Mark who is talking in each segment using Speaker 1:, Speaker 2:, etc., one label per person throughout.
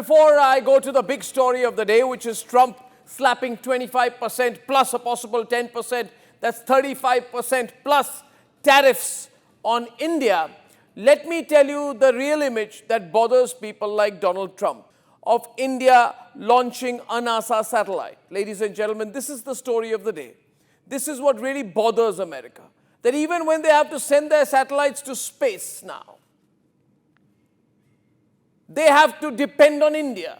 Speaker 1: before I go to the big story of the day, which is Trump slapping 25% plus a possible 10%, that's 35% plus tariffs on India, let me tell you the real image that bothers people like Donald Trump of India launching a NASA satellite. Ladies and gentlemen, this is the story of the day. This is what really bothers America. That even when they have to send their satellites to space now, they have to depend on India.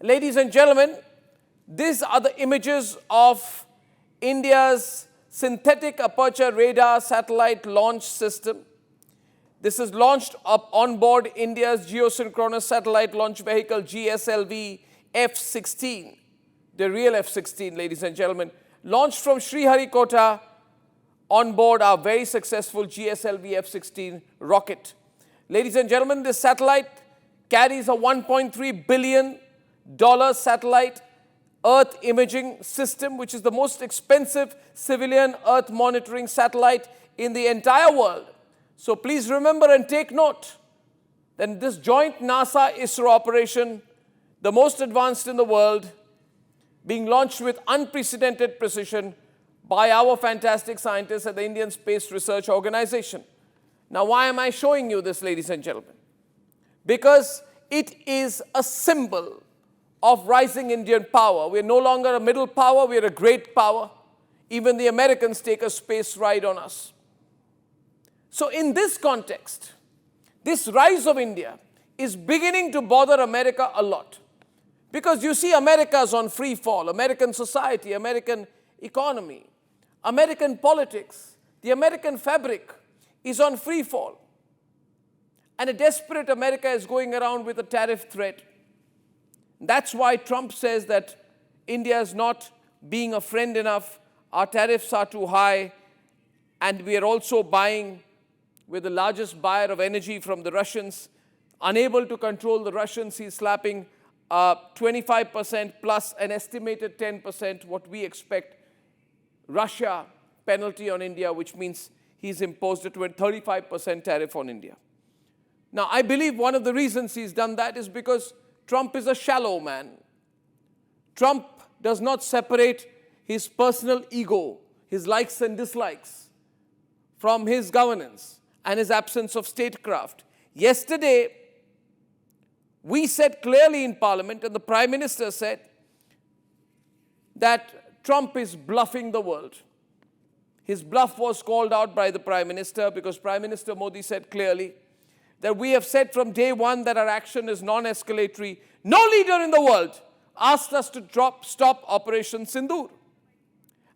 Speaker 1: Ladies and gentlemen, these are the images of India's synthetic aperture radar satellite launch system. This is launched up on board India's geosynchronous satellite launch vehicle GSLV F-16, the real F-16, ladies and gentlemen, launched from Sriharikota on board our very successful GSLV F-16 rocket. Ladies and gentlemen, this satellite carries a $1.3 billion satellite Earth imaging system, which is the most expensive civilian Earth monitoring satellite in the entire world. So please remember and take note that this joint NASA-ISRO operation, the most advanced in the world, being launched with unprecedented precision by our fantastic scientists at the Indian Space Research Organization. Now, why am I showing you this, ladies and gentlemen? Because it is a symbol of rising Indian power. We're no longer a middle power, we're a great power. Even the Americans take a space ride on us. So in this context, this rise of India is beginning to bother America a lot. Because you see, America's on free fall. American society, American economy, American politics, the American fabric is on free fall. And a desperate America is going around with a tariff threat. That's why Trump says that India is not being a friend enough, our tariffs are too high, and we are also buying, we're the largest buyer of energy from the Russians. Unable to control the Russians, he's slapping 25% plus an estimated 10%, what we expect, Russia penalty on India, which means he's imposed a 35% tariff on India. Now, I believe one of the reasons he's done that is because Trump is a shallow man. Trump does not separate his personal ego, his likes and dislikes, from his governance and his absence of statecraft. Yesterday, we said clearly in Parliament, and the Prime Minister said, that Trump is bluffing the world. His bluff was called out by the Prime Minister because Prime Minister Modi said clearly that we have said from day one that our action is non-escalatory. No leader in the world asked us to stop Operation Sindoor.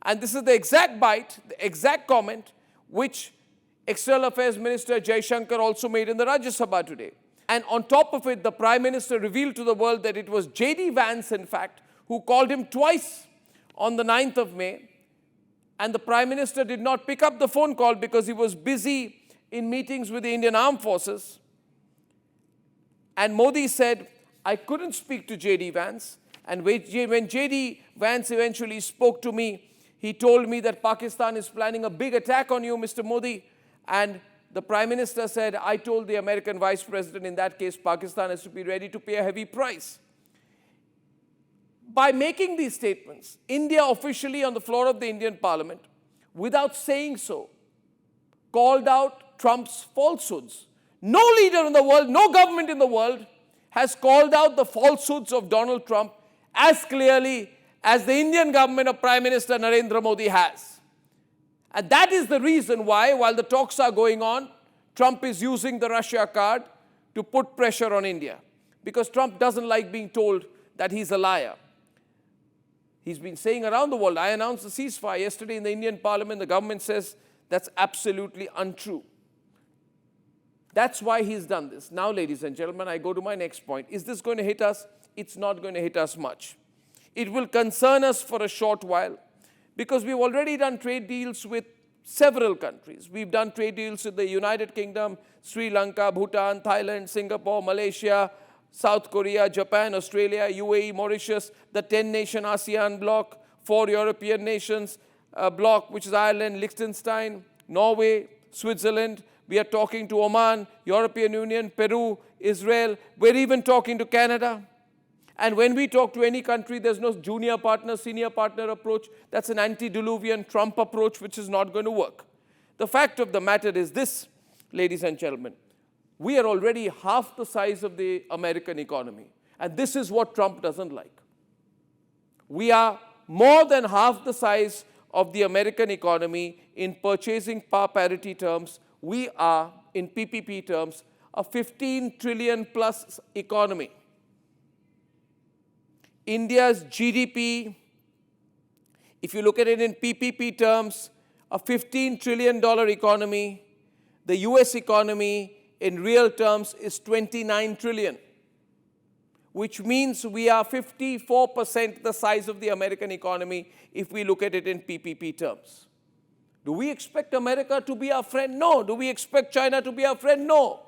Speaker 1: And this is the exact bite, the exact comment, which External Affairs Minister Jaishankar also made in the Rajya Sabha today. And on top of it, the Prime Minister revealed to the world that it was J.D. Vance, in fact, who called him twice on the 9th of May. And the Prime Minister did not pick up the phone call because he was busy in meetings with the Indian Armed Forces. And Modi said, I couldn't speak to J.D. Vance. And when J.D. Vance eventually spoke to me, he told me that Pakistan is planning a big attack on you, Mr. Modi. And the Prime Minister said, I told the American Vice President, in that case, Pakistan has to be ready to pay a heavy price. By making these statements, India officially on the floor of the Indian Parliament, without saying so, called out Trump's falsehoods. No leader in the world, no government in the world has called out the falsehoods of Donald Trump as clearly as the Indian government of Prime Minister Narendra Modi has. And that is the reason why, while the talks are going on, Trump is using the Russia card to put pressure on India. Because Trump doesn't like being told that he's a liar. He's been saying around the world, I announced a ceasefire yesterday in the Indian Parliament. The government says that's absolutely untrue. That's why he's done this. Now, ladies and gentlemen, I go to my next point. Is this going to hit us? It's not going to hit us much. It will concern us for a short while because we've already done trade deals with several countries. We've done trade deals with the United Kingdom, Sri Lanka, Bhutan, Thailand, Singapore, Malaysia, South Korea, Japan, Australia, UAE, Mauritius, the 10-nation ASEAN bloc, 4 European nations bloc, which is Ireland, Liechtenstein, Norway, Switzerland. We are talking to Oman, European Union, Peru, Israel. We're even talking to Canada. And when we talk to any country, there's no junior partner, senior partner approach. That's an antediluvian Trump approach, which is not going to work. The fact of the matter is this, ladies and gentlemen. We are already half the size of the American economy. And this is what Trump doesn't like. We are more than half the size of the American economy in purchasing power parity terms. We are, in PPP terms, a 15 trillion plus economy. India's GDP, if you look at it in PPP terms, a $15 trillion economy. The US economy, in real terms, is 29 trillion, which means we are 54% the size of the American economy if we look at it in PPP terms. Do we expect America to be our friend? No. Do we expect China to be our friend? No.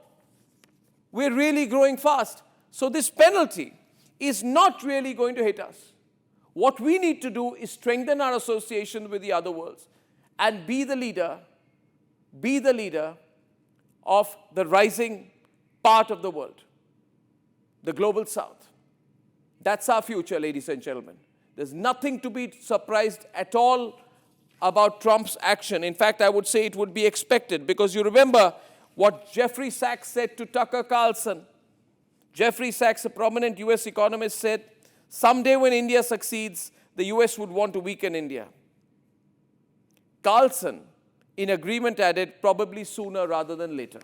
Speaker 1: We're really growing fast. So this penalty is not really going to hit us. What we need to do is strengthen our association with the other worlds and be the leader of the rising part of the world, the global south. That's our future, ladies and gentlemen. There's nothing to be surprised at all about Trump's action. In fact, I would say it would be expected, because you remember what Jeffrey Sachs said to Tucker Carlson. Jeffrey Sachs, a prominent US economist, said, someday when India succeeds, the US would want to weaken India. Carlson, in agreement, added, probably sooner rather than later.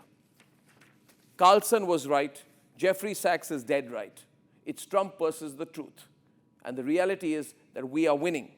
Speaker 1: Carlson was right. Jeffrey Sachs is dead right. It's Trump versus the truth. And the reality is that we are winning.